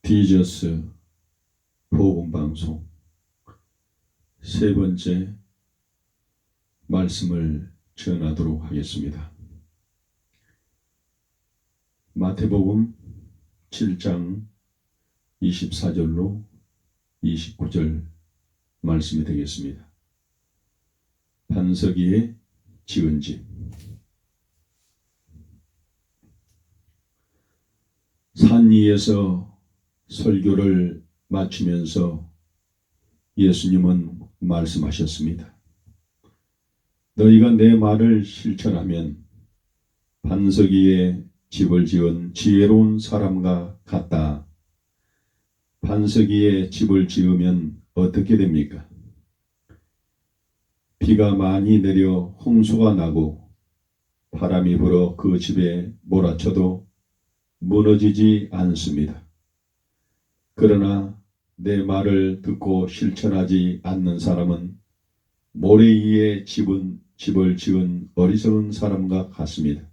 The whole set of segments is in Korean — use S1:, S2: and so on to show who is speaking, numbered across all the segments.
S1: 디저스 복음방송 세 번째 말씀을 전하도록 하겠습니다. 마태복음 7장 24절로 29절 말씀이 되겠습니다. 반석이의 지은 집. 산 위에서 설교를 마치면서 예수님은 말씀하셨습니다. 너희가 내 말을 실천하면 반석 위에 집을 지은 지혜로운 사람과 같다. 반석 위에 집을 지으면 어떻게 됩니까? 비가 많이 내려 홍수가 나고 바람이 불어 그 집에 몰아쳐도 무너지지 않습니다. 그러나 내 말을 듣고 실천하지 않는 사람은 모래 위에 집을 지은 어리석은 사람과 같습니다.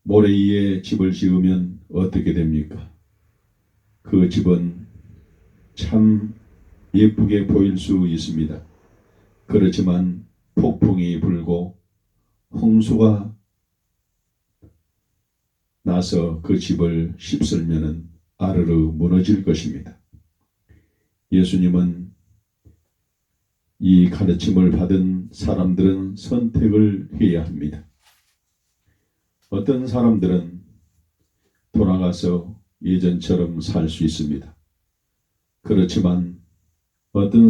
S1: 모래 위에 집을 지으면 어떻게 됩니까? 그 집은 참 예쁘게 보일 수 있습니다. 그렇지만 폭풍이 불고 홍수가 나서 그 집을 휩쓸면은 아르르 무너질 것입니다. 예수님은 이 가르침을 받은 사람들은 선택을 해야 합니다. 어떤 사람들은 돌아가서 예전처럼 살 수 있습니다. 그렇지만 어떤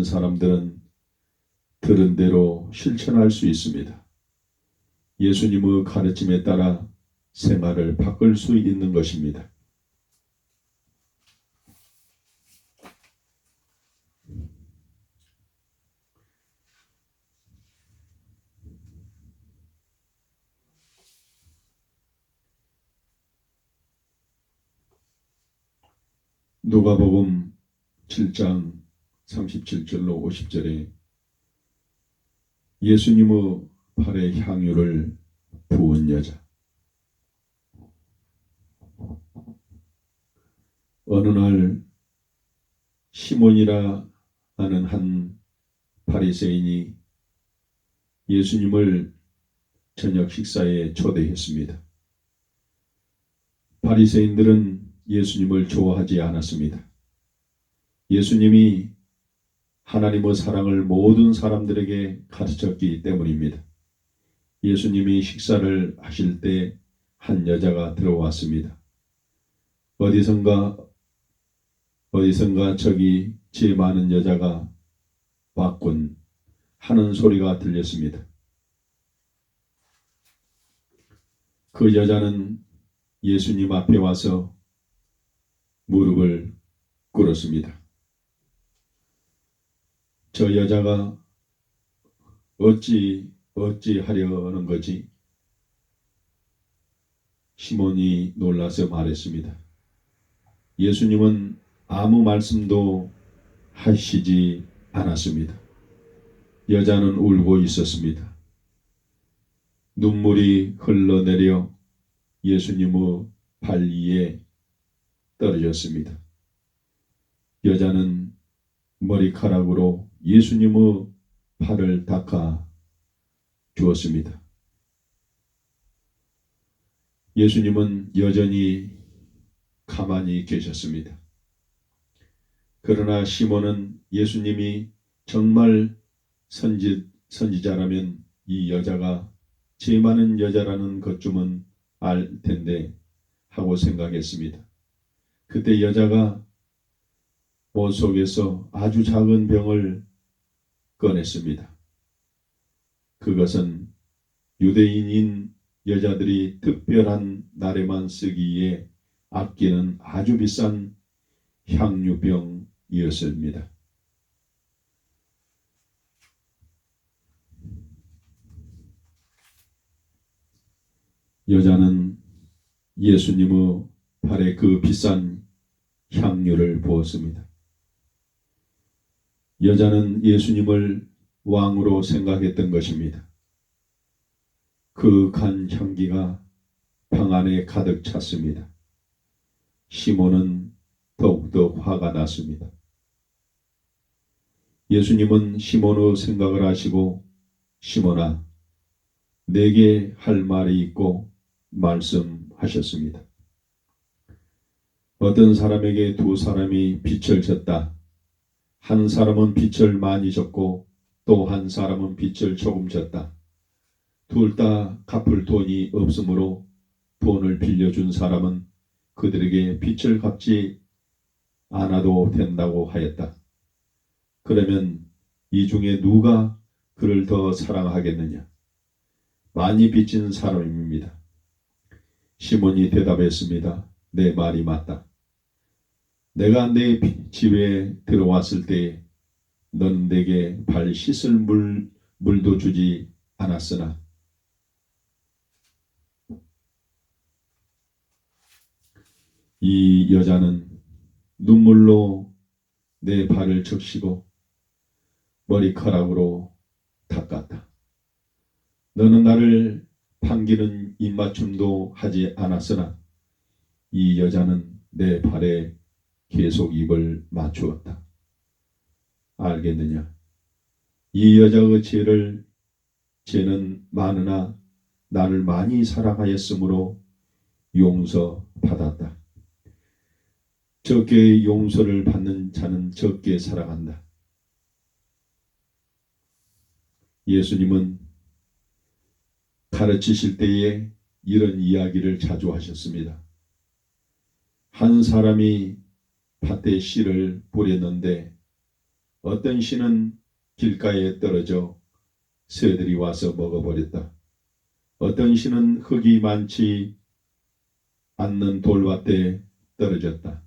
S1: 사람들은 들은 대로 실천할 수 있습니다. 예수님의 가르침에 따라 생활을 바꿀 수 있는 것입니다. 누가복음 7장 37절로 50절에 예수님의 팔에 향유를 부은 여자. 어느 날 시몬이라 하는 한 바리새인이 예수님을 저녁 식사에 초대했습니다. 바리새인들은 예수님을 좋아하지 않았습니다. 예수님이 하나님의 사랑을 모든 사람들에게 가르쳤기 때문입니다. 예수님이 식사를 하실 때 한 여자가 들어왔습니다. 어디선가 저기 제 많은 여자가 왔군 하는 소리가 들렸습니다. 그 여자는 예수님 앞에 와서 무릎을 꿇었습니다. 저 여자가 어찌 하려는 거지? 시몬이 놀라서 말했습니다. 예수님은 아무 말씀도 하시지 않았습니다. 여자는 울고 있었습니다. 눈물이 흘러내려 예수님의 발 위에 떨어졌습니다. 여자는 머리카락으로 예수님의 팔을 닦아 주었습니다. 예수님은 여전히 가만히 계셨습니다. 그러나 시몬은 예수님이 정말 선지자라면 이 여자가 죄 많은 여자라는 것쯤은 알 텐데 하고 생각했습니다. 그때 여자가 옷 속에서 아주 작은 병을 꺼냈습니다. 그것은 유대인인 여자들이 특별한 날에만 쓰기에 아끼는 아주 비싼 향유병이었습니다. 여자는 예수님의 발에 그 비싼 향유를 부었습니다. 여자는 예수님을 왕으로 생각했던 것입니다. 그 간 향기가 방 안에 가득 찼습니다. 시몬은 더욱더 화가 났습니다. 예수님은 시몬의 생각을 아시고 시몬아, 내게 할 말이 있고 말씀하셨습니다. 어떤 사람에게 두 사람이 빚을 졌다. 한 사람은 빚을 많이 졌고 또 한 사람은 빚을 조금 졌다. 둘 다 갚을 돈이 없으므로 돈을 빌려준 사람은 그들에게 빚을 갚지 않아도 된다고 하였다. 그러면 이 중에 누가 그를 더 사랑하겠느냐? 많이 빚진 사람입니다. 시몬이 대답했습니다. 내 말이 맞다. 내가 내 집에 들어왔을 때 너는 내게 발 씻을 물도 주지 않았으나 이 여자는 눈물로 내 발을 적시고 머리카락으로 닦았다. 너는 나를 반기는 입맞춤도 하지 않았으나 이 여자는 내 발에 계속 입을 맞추었다. 알겠느냐? 이 여자의 죄는 많으나 나를 많이 사랑하였으므로 용서받았다. 적게 용서를 받는 자는 적게 사랑한다. 예수님은 가르치실 때에 이런 이야기를 자주 하셨습니다. 한 사람이 밭에 씨를 뿌렸는데 어떤 씨는 길가에 떨어져 새들이 와서 먹어버렸다. 어떤 씨는 흙이 많지 않는 돌밭에 떨어졌다.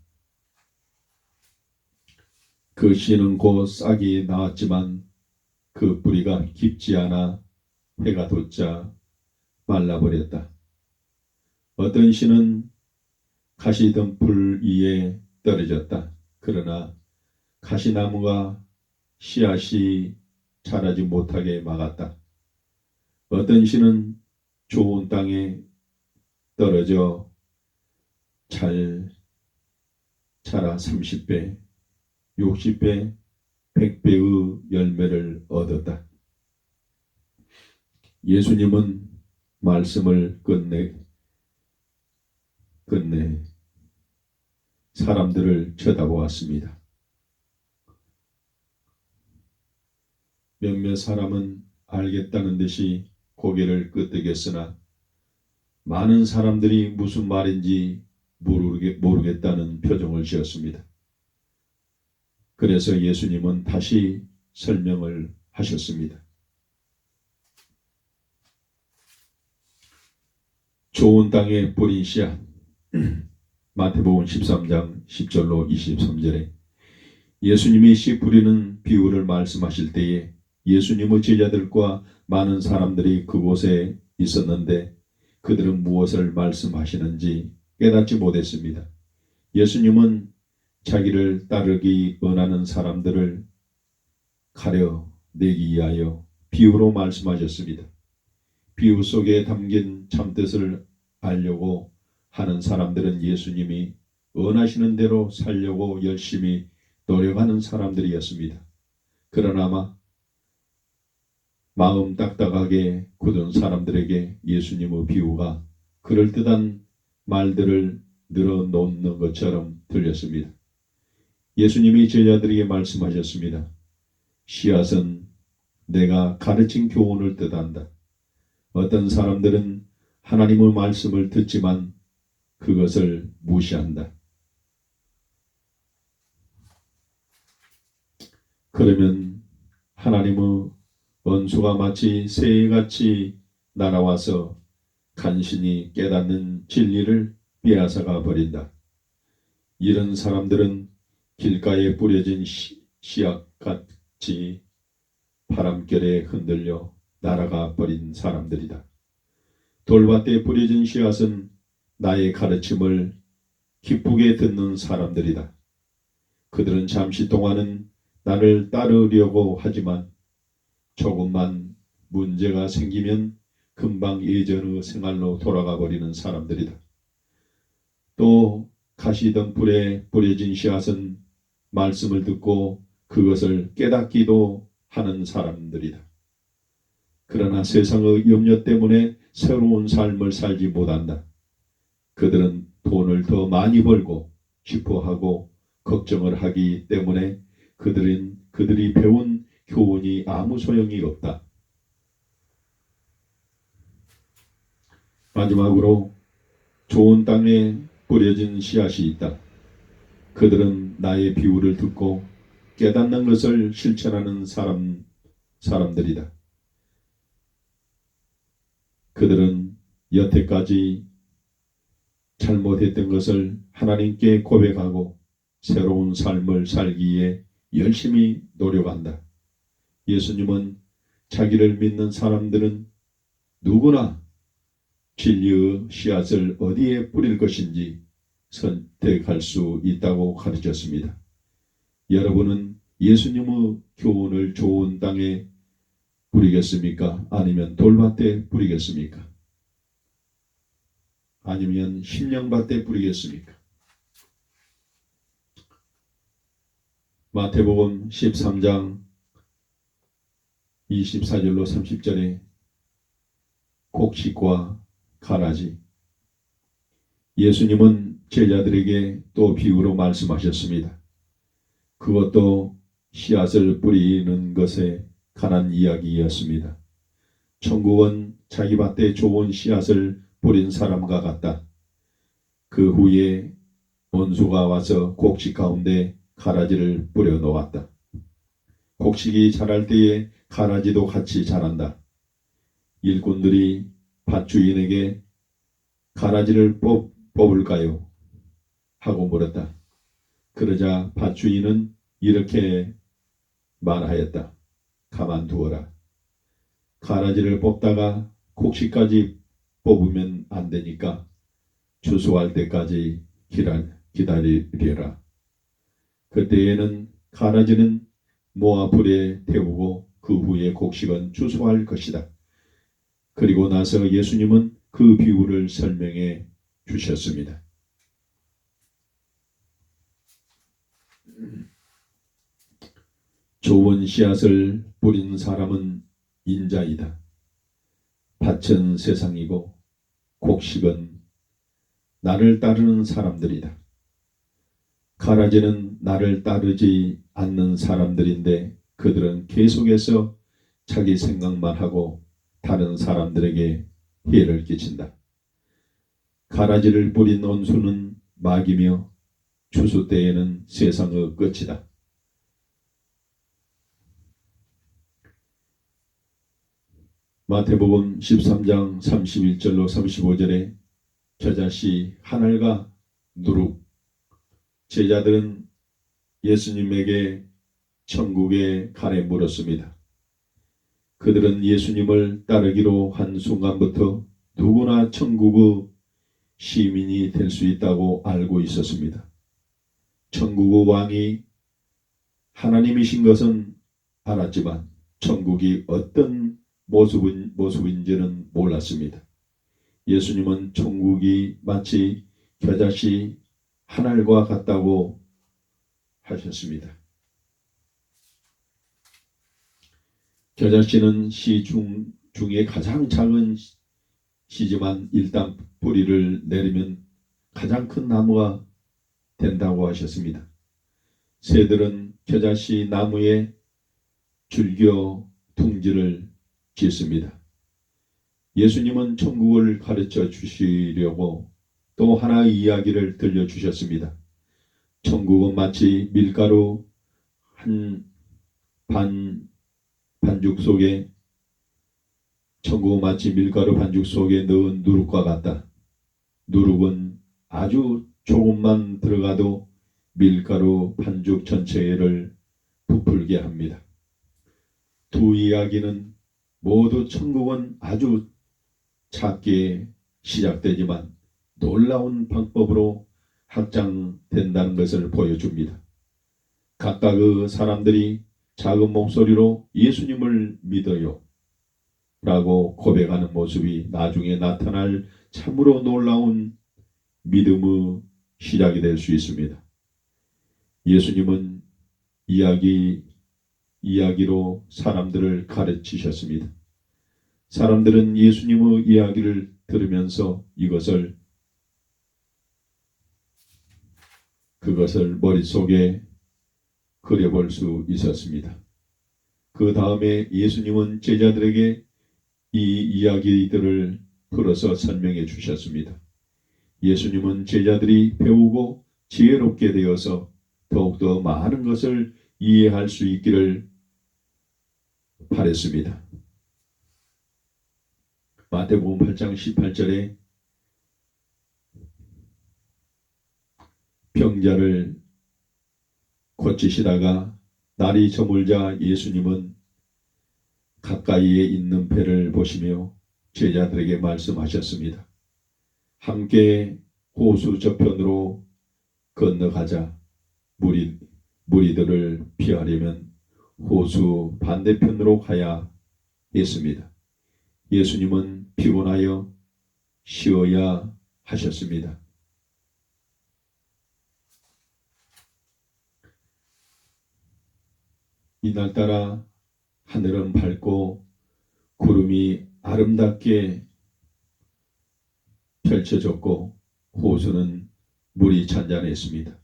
S1: 그 씨는 곧 싹이 나왔지만 그 뿌리가 깊지 않아 해가 돋자 말라버렸다. 어떤 씨는 가시덤불 위에 떨어졌다. 그러나 가시나무가 씨앗이 자라지 못하게 막았다. 어떤 씨는 좋은 땅에 떨어져 잘 자라 30배, 60배, 100배의 열매를 얻었다. 예수님은 말씀을 끝내 사람들을 쳐다보았습니다. 몇몇 사람은 알겠다는 듯이 고개를 끄덕였으나 많은 사람들이 무슨 말인지 모르겠다는 표정을 지었습니다. 그래서 예수님은 다시 설명을 하셨습니다. 좋은 땅에 뿌린 씨앗. 마태복음 13장 10절로 23절에 예수님이 씨 뿌리는 비유를 말씀하실 때에 예수님의 제자들과 많은 사람들이 그곳에 있었는데 그들은 무엇을 말씀하시는지 깨닫지 못했습니다. 예수님은 자기를 따르기 원하는 사람들을 가려내기 위하여 비유로 말씀하셨습니다. 비유 속에 담긴 참뜻을 알려고 하는 사람들은 예수님이 원하시는 대로 살려고 열심히 노력하는 사람들이었습니다. 그러나 마음 딱딱하게 굳은 사람들에게 예수님의 비유가 그럴듯한 말들을 늘어놓는 것처럼 들렸습니다. 예수님이 제자들에게 말씀하셨습니다. 씨앗은 내가 가르친 교훈을 뜻한다. 어떤 사람들은 하나님의 말씀을 듣지만 그것을 무시한다. 그러면 하나님의 원수가 마치 새같이 날아와서 간신히 깨닫는 진리를 빼앗아가 버린다. 이런 사람들은 길가에 뿌려진 씨앗같이 바람결에 흔들려 날아가 버린 사람들이다. 돌밭에 뿌려진 씨앗은 나의 가르침을 기쁘게 듣는 사람들이다. 그들은 잠시 동안은 나를 따르려고 하지만 조금만 문제가 생기면 금방 예전의 생활로 돌아가 버리는 사람들이다. 또 가시덤불에 뿌려진 씨앗은 말씀을 듣고 그것을 깨닫기도 하는 사람들이다. 그러나 세상의 염려 때문에 새로운 삶을 살지 못한다. 그들은 돈을 더 많이 벌고 싶어 하고 걱정을 하기 때문에 그들이 배운 교훈이 아무 소용이 없다. 마지막으로 좋은 땅에 뿌려진 씨앗이 있다. 그들은 나의 비유를 듣고 깨닫는 것을 실천하는 사람들이다. 그들은 여태까지 잘못했던 것을 하나님께 고백하고 새로운 삶을 살기 위해 열심히 노력한다. 예수님은 자기를 믿는 사람들은 누구나 진리의 씨앗을 어디에 뿌릴 것인지 선택할 수 있다고 가르쳤습니다. 여러분은 예수님의 교훈을 좋은 땅에 뿌리겠습니까? 아니면 돌밭에 뿌리겠습니까? 아니면 심령밭에 뿌리겠습니까? 마태복음 13장 24절로 30절에 곡식과 가라지. 예수님은 제자들에게 또 비유로 말씀하셨습니다. 그것도 씨앗을 뿌리는 것에 관한 이야기였습니다. 천국은 자기 밭에 좋은 씨앗을 뿌린 사람과 같다. 그 후에 원수가 와서 곡식 가운데 가라지를 뿌려 놓았다. 곡식이 자랄 때에 가라지도 같이 자란다. 일꾼들이 밭주인에게 가라지를 뽑을까요? 하고 물었다. 그러자 밭주인은 이렇게 말하였다. 가만두어라. 가라지를 뽑다가 곡식까지 뽑으면 안 되니까 추수할 때까지 기다리라. 그때에는 가라지는 모아불에 태우고 그 후에 곡식은 추수할 것이다. 그리고 나서 예수님은 그 비유를 설명해 주셨습니다. 좋은 씨앗을 뿌린 사람은 인자이다. 밭은 세상이고 곡식은 나를 따르는 사람들이다. 가라지는 나를 따르지 않는 사람들인데 그들은 계속해서 자기 생각만 하고 다른 사람들에게 해를 끼친다. 가라지를 뿌린 원수는 마귀며 추수 때에는 세상의 끝이다. 마태복음 13장 31절로 35절에 겨자씨 하늘과 누룩. 제자들은 예수님에게 천국에 관해 물었습니다. 그들은 예수님을 따르기로 한 순간부터 누구나 천국의 시민이 될 수 있다고 알고 있었습니다. 천국의 왕이 하나님이신 것은 알았지만 천국이 어떤 모습인지는 몰랐습니다. 예수님은 천국이 마치 겨자씨 하늘과 같다고 하셨습니다. 겨자씨는 씨 중에 가장 작은 씨지만 일단 뿌리를 내리면 가장 큰 나무가 된다고 하셨습니다. 새들은 겨자씨 나무에 줄겨 둥지를 짓습니다. 예수님은 천국을 가르쳐 주시려고 또 하나의 이야기를 들려주셨습니다. 천국은 마치 밀가루 한 반죽 속에 천국은 마치 밀가루 반죽 속에 넣은 누룩과 같다. 누룩은 아주 조금만 들어가도 밀가루 반죽 전체를 부풀게 합니다. 두 이야기는 모두 천국은 아주 작게 시작되지만 놀라운 방법으로 확장된다는 것을 보여줍니다. 각각의 사람들이 작은 목소리로 예수님을 믿어요 라고 고백하는 모습이 나중에 나타날 참으로 놀라운 믿음의 시작이 될 수 있습니다. 예수님은 이야기로 사람들을 가르치셨습니다. 사람들은 예수님의 이야기를 들으면서 그것을 머릿속에 그려볼 수 있었습니다. 그 다음에 예수님은 제자들에게 이 이야기들을 풀어서 설명해 주셨습니다. 예수님은 제자들이 배우고 지혜롭게 되어서 더욱더 많은 것을 이해할 수 있기를 바랬습니다. 마태복음 8장 18절에 병자를 고치시다가 날이 저물자 예수님은 가까이에 있는 배를 보시며 제자들에게 말씀하셨습니다. 함께 호수 저편으로 건너가자. 무리들을 피하려면 호수 반대편으로 가야 했습니다. 예수님은 피곤하여 쉬어야 하셨습니다. 이날따라 하늘은 밝고 구름이 아름답게 펼쳐졌고 호수는 물이 잔잔했습니다.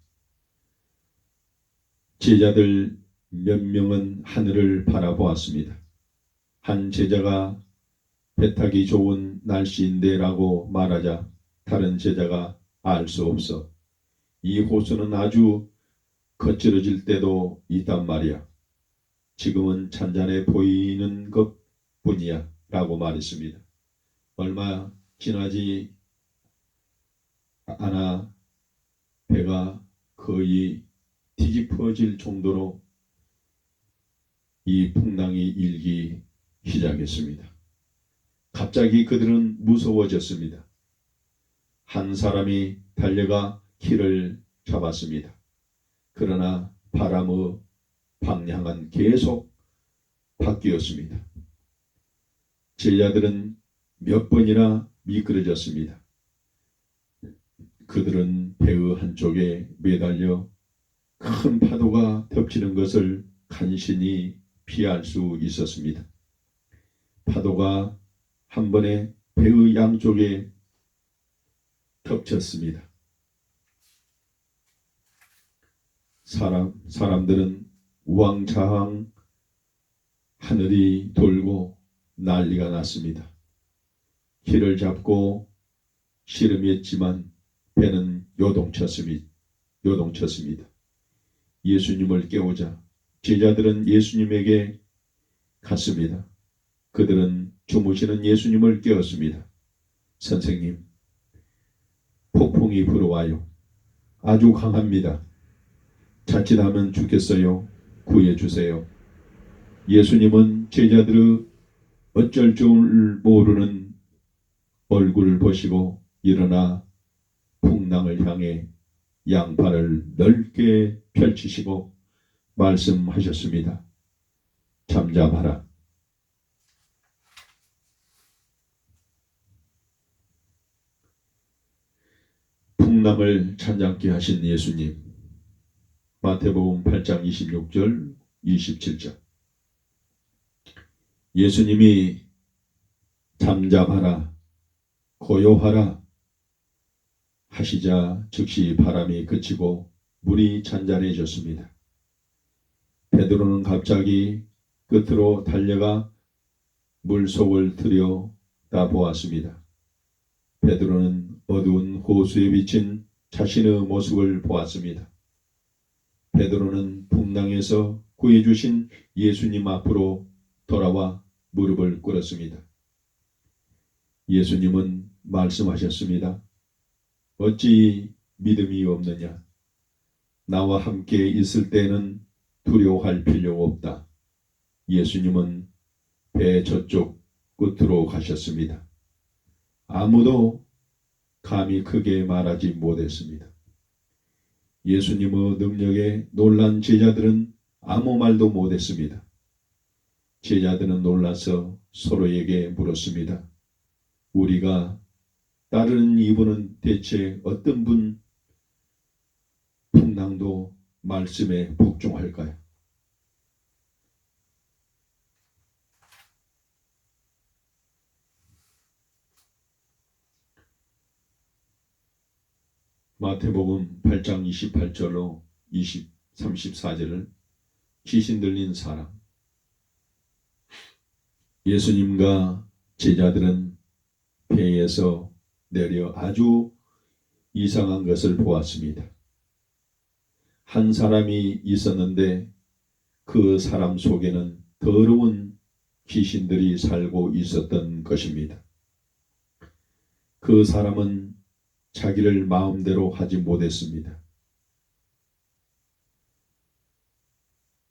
S1: 제자들 몇 명은 하늘을 바라보았습니다. 한 제자가 배 타기 좋은 날씨인데 라고 말하자 다른 제자가 알 수 없어. 이 호수는 아주 거칠어질 때도 있단 말이야. 지금은 잔잔해 보이는 것 뿐이야 라고 말했습니다. 얼마 지나지 않아 배가 거의 뒤집어질 정도로 이 풍랑이 일기 시작했습니다. 갑자기 그들은 무서워졌습니다. 한 사람이 달려가 키를 잡았습니다. 그러나 바람의 방향은 계속 바뀌었습니다. 제자들은 몇 번이나 미끄러졌습니다. 그들은 배의 한쪽에 매달려 큰 파도가 덮치는 것을 간신히 피할 수 있었습니다. 파도가 한 번에 배의 양쪽에 덮쳤습니다. 사람들은 우왕좌왕 하늘이 돌고 난리가 났습니다. 키를 잡고 씨름했지만 배는 요동쳤습니다. 예수님을 깨우자 제자들은 예수님에게 갔습니다. 그들은 주무시는 예수님을 깨웠습니다. 선생님, 폭풍이 불어와요. 아주 강합니다. 자칫하면 죽겠어요. 구해주세요. 예수님은 제자들의 어쩔 줄 모르는 얼굴을 보시고 일어나 풍랑을 향해 양팔을 넓게 펼치시고 말씀하셨습니다. 잠잠하라. 풍랑을 잔잔케 하신 예수님. 마태복음 8장 26절 27절. 예수님이 잠잠하라 고요하라 하시자 즉시 바람이 그치고 물이 잔잔해졌습니다. 베드로는 갑자기 끝으로 달려가 물속을 들여다보았습니다. 베드로는 어두운 호수에 비친 자신의 모습을 보았습니다. 베드로는 풍랑에서 구해주신 예수님 앞으로 돌아와 무릎을 꿇었습니다. 예수님은 말씀하셨습니다. 어찌 믿음이 없느냐? 나와 함께 있을 때는 두려워할 필요 없다. 예수님은 배 저쪽 끝으로 가셨습니다. 아무도 감히 크게 말하지 못했습니다. 예수님의 능력에 놀란 제자들은 아무 말도 못했습니다. 제자들은 놀라서 서로에게 물었습니다. 우리가 따르는 이분은 대체 어떤 신앙도 말씀에 복종할까요? 마태복음 8장 28절로 34절을 귀신 들린 사람. 예수님과 제자들은 배에서 내려 아주 이상한 것을 보았습니다. 한 사람이 있었는데 그 사람 속에는 더러운 귀신들이 살고 있었던 것입니다. 그 사람은 자기를 마음대로 하지 못했습니다.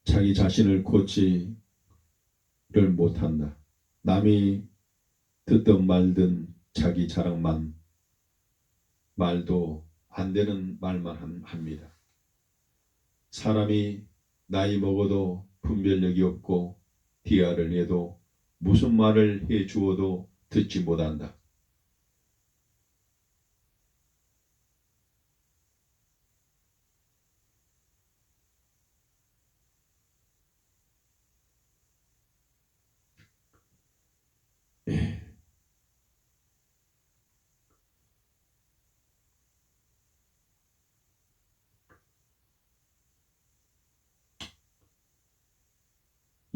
S1: 자기 자신을 고치를 못한다. 남이 듣든 말든 자기 자랑만, 말도 안 되는 말만 합니다. 사람이 나이 먹어도 분별력이 없고 디아를 해도 무슨 말을 해 주어도 듣지 못한다.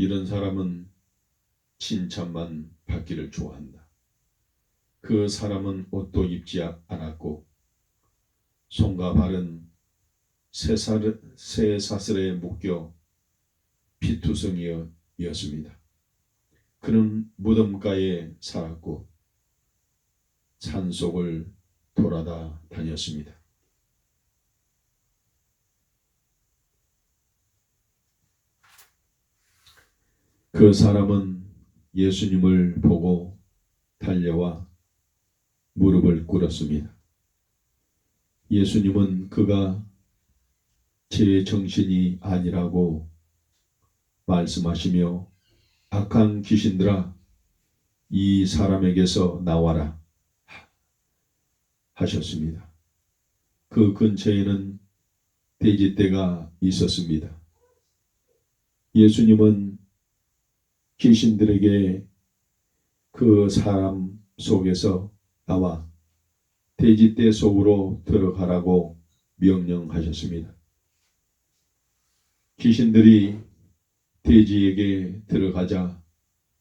S1: 이런 사람은 칭찬만 받기를 좋아한다. 그 사람은 옷도 입지 않았고 손과 발은 쇠사슬에 묶여 피투성이었습니다. 그는 무덤가에 살았고 산속을 돌아다 다녔습니다. 그 사람은 예수님을 보고 달려와 무릎을 꿇었습니다. 예수님은 그가 제 정신이 아니라고 말씀하시며 악한 귀신들아 이 사람에게서 나와라 하셨습니다. 그 근처에는 돼지떼가 있었습니다. 예수님은 귀신들에게 그 사람 속에서 나와 돼지떼 속으로 들어가라고 명령하셨습니다. 귀신들이 돼지에게 들어가자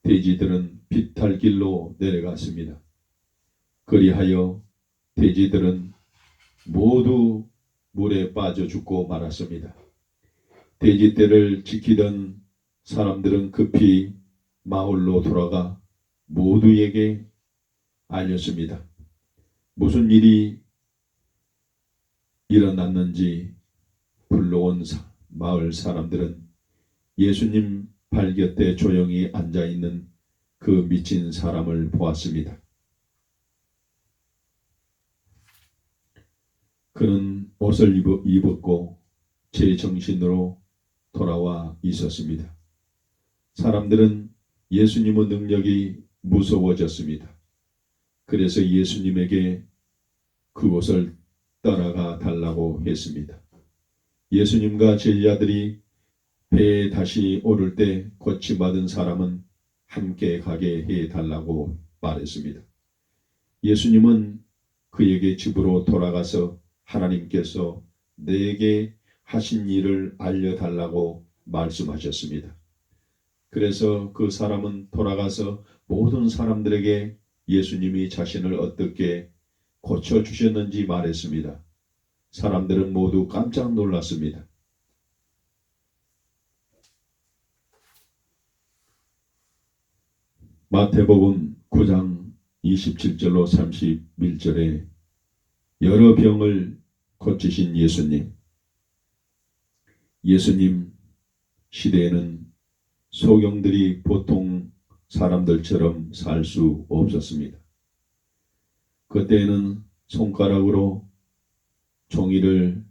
S1: 돼지들은 비탈길로 내려갔습니다. 그리하여 돼지들은 모두 물에 빠져 죽고 말았습니다. 돼지떼를 지키던 사람들은 급히 마을로 돌아가 모두에게 알렸습니다. 무슨 일이 일어났는지 불러온 마을 사람들은 예수님 발 곁에 조용히 앉아있는 그 미친 사람을 보았습니다. 그는 옷을 입었고 제 정신으로 돌아와 있었습니다. 사람들은 예수님의 능력이 무서워졌습니다. 그래서 예수님에게 그곳을 떠나가 달라고 했습니다. 예수님과 제자들이 배에 다시 오를 때 고침받은 사람은 함께 가게 해달라고 말했습니다. 예수님은 그에게 집으로 돌아가서 하나님께서 내게 하신 일을 알려달라고 말씀하셨습니다. 그래서 그 사람은 돌아가서 모든 사람들에게 예수님이 자신을 어떻게 고쳐주셨는지 말했습니다. 사람들은 모두 깜짝 놀랐습니다. 마태복음 9장 27절로 31절에 여러 병을 고치신 예수님. 예수님 시대에는 소경들이 보통 사람들처럼 살 수 없었습니다. 그때는 손가락으로 종이를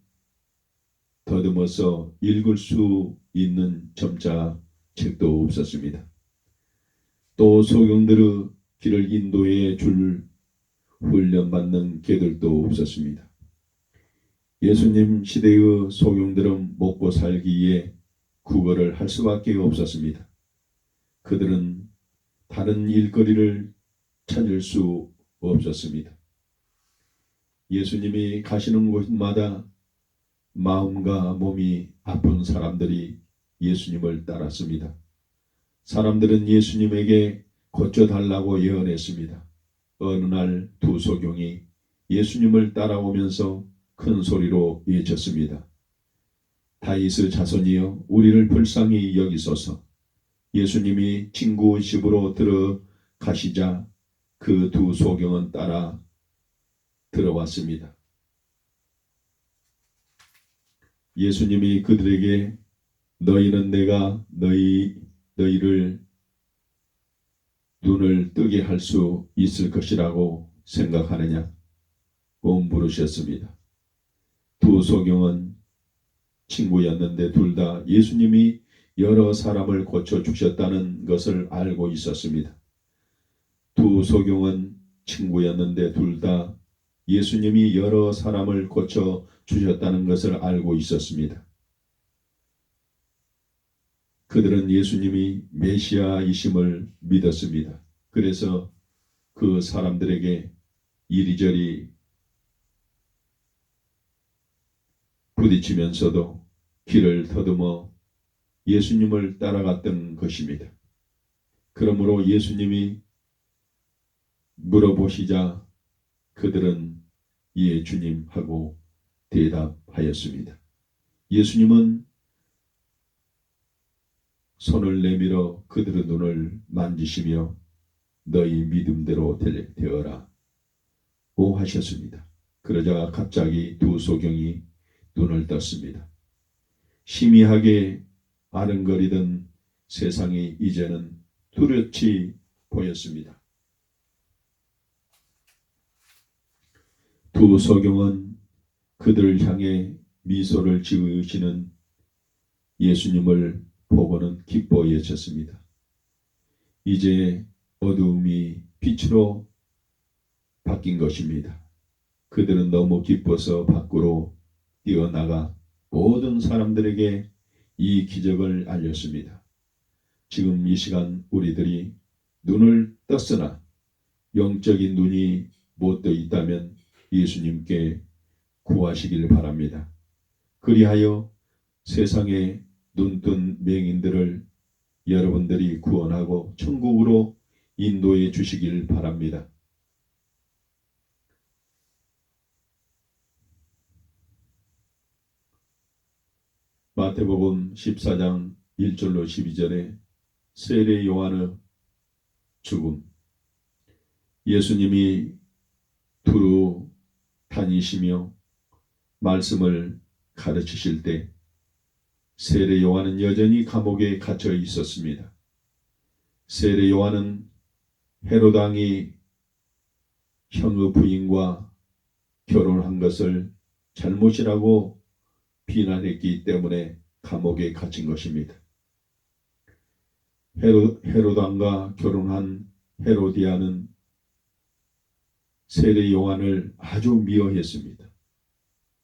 S1: 더듬어서 읽을 수 있는 점자 책도 없었습니다. 또 소경들의 길을 인도해 줄 훈련받는 개들도 없었습니다. 예수님 시대의 소경들은 먹고 살기 위해 구걸을 할 수밖에 없었습니다. 그들은 다른 일거리를 찾을 수 없었습니다. 예수님이 가시는 곳마다 마음과 몸이 아픈 사람들이 예수님을 따랐습니다. 사람들은 예수님에게 고쳐달라고 예언했습니다. 어느 날 두 소경이 예수님을 따라오면서 큰 소리로 외쳤습니다. 다윗의 자손이여 우리를 불쌍히 여기소서. 예수님이 친구 집으로 들어가시자 그 두 소경은 따라 들어왔습니다. 예수님이 그들에게 너희는 내가 너희를 눈을 뜨게 할 수 있을 것이라고 생각하느냐? 고 물으셨습니다. 두 소경은 친구였는데 둘 다 예수님이 여러 사람을 고쳐 주셨다는 것을 알고 있었습니다. 두 소경은 친구였는데 둘 다 예수님이 여러 사람을 고쳐 주셨다는 것을 알고 있었습니다. 그들은 예수님이 메시아이심을 믿었습니다. 그래서 그 사람들에게 이리저리 부딪히면서도 길을 더듬어 예수님을 따라갔던 것입니다. 그러므로 예수님이 물어보시자 그들은 예 주님 하고 대답하였습니다. 예수님은 손을 내밀어 그들의 눈을 만지시며 너희 믿음대로 되어라 고 하셨습니다. 그러자 갑자기 두 소경이 눈을 떴습니다. 희미하게 아른거리던 세상이 이제는 뚜렷이 보였습니다. 두 소경은 그들을 향해 미소를 지으시는 예수님을 보고는 기뻐 외쳤습니다. 이제 어두움이 빛으로 바뀐 것입니다. 그들은 너무 기뻐서 밖으로 뛰어나가 모든 사람들에게 이 기적을 알렸습니다. 지금 이 시간 우리들이 눈을 떴으나 영적인 눈이 못 떠 있다면 예수님께 구하시길 바랍니다. 그리하여 세상에 눈뜬 맹인들을 여러분들이 구원하고 천국으로 인도해 주시길 바랍니다. 마태복음 14장 1절로 12절에 세례 요한의 죽음. 예수님이 두루 다니시며 말씀을 가르치실 때 세례 요한은 여전히 감옥에 갇혀 있었습니다. 세례 요한은 헤롯 왕이 형의 부인과 결혼한 것을 잘못이라고 비난했기 때문에 감옥에 갇힌 것입니다. 헤롯 왕과 결혼한 헤로디아는 세례 요한을 아주 미워했습니다.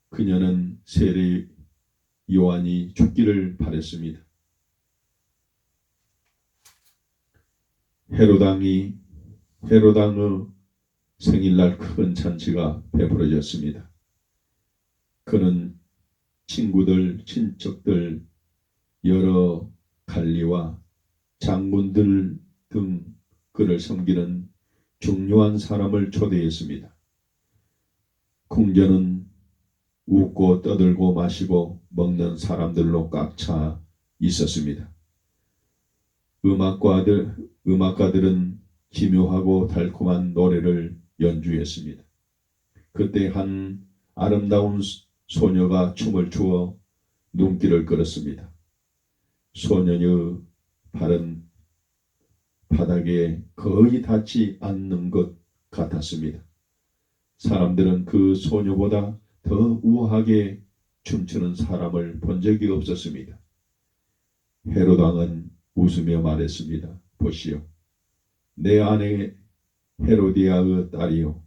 S1: 그녀는 세례 요한이 죽기를 바랬습니다. 헤롯 왕의 생일날 큰 잔치가 베풀어졌습니다. 그는 친구들, 친척들, 여러 관리와 장군들 등 그를 섬기는 중요한 사람을 초대했습니다. 궁전은 웃고 떠들고 마시고 먹는 사람들로 꽉 차 있었습니다. 음악가들은 기묘하고 달콤한 노래를 연주했습니다. 그때 한 아름다운 소녀가 춤을 추어 눈길을 끌었습니다. 소년의 발은 바닥에 거의 닿지 않는 것 같았습니다. 사람들은 그 소녀보다 더 우아하게 춤추는 사람을 본 적이 없었습니다. 헤롯 왕은 웃으며 말했습니다. 보시오. 내 아내 헤로디아의 딸이요.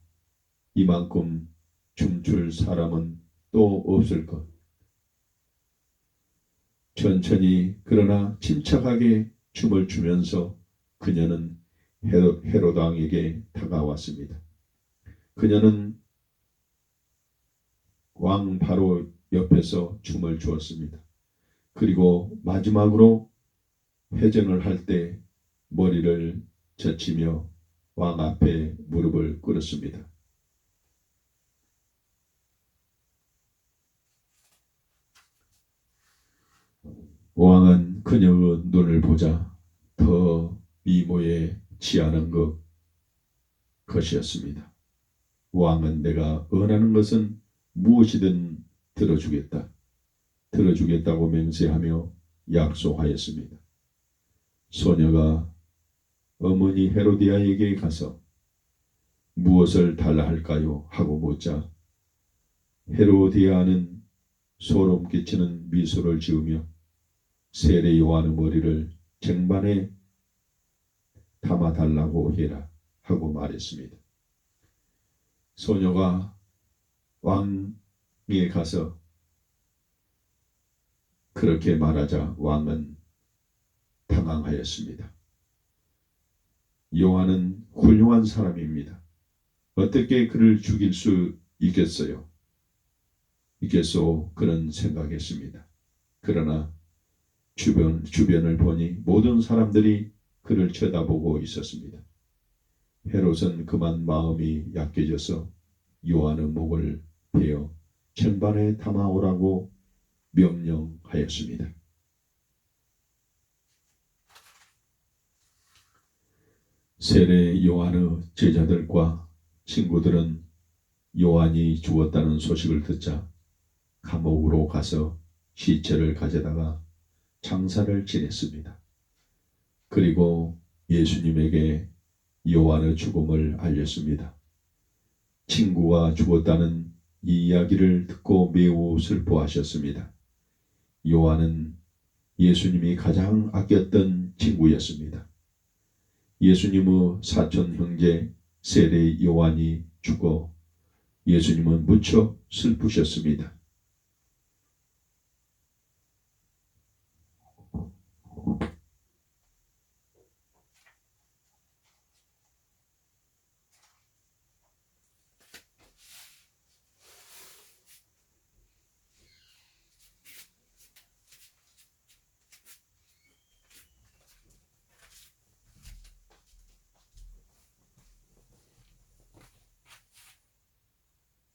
S1: 이만큼 춤출 사람은 또 없을 것. 천천히 그러나 침착하게 춤을 추면서 그녀는 헤롯 왕에게 다가왔습니다. 그녀는 왕 바로 옆에서 춤을 추었습니다. 그리고 마지막으로 회전을 할 때 머리를 젖히며 왕 앞에 무릎을 꿇었습니다. 왕은 그녀의 눈을 보자 더 미모에 취하는 것이었습니다. 왕은 내가 원하는 것은 무엇이든 들어주겠다고 맹세하며 약속하였습니다. 소녀가 어머니 헤로디아에게 가서 무엇을 달라 할까요? 하고 묻자 헤로디아는 소름 끼치는 미소를 지으며 세례 요한의 머리를 쟁반에 담아달라고 해라 하고 말했습니다. 소녀가 왕에 가서 그렇게 말하자 왕은 당황하였습니다. 요한은 훌륭한 사람입니다. 어떻게 그를 죽일 수 있겠소? 그런 생각했습니다. 그러나 주변을 보니 모든 사람들이 그를 쳐다보고 있었습니다. 헤롯은 그만 마음이 약해져서 요한의 목을 베어 쟁반에 담아오라고 명령하였습니다. 세례 요한의 제자들과 친구들은 요한이 죽었다는 소식을 듣자 감옥으로 가서 시체를 가져다가 장사를 지냈습니다. 그리고 예수님에게 요한의 죽음을 알렸습니다. 친구가 죽었다는 이 이야기를 듣고 매우 슬퍼하셨습니다. 요한은 예수님이 가장 아꼈던 친구였습니다. 예수님의 사촌 형제 세례 요한이 죽어 예수님은 무척 슬프셨습니다.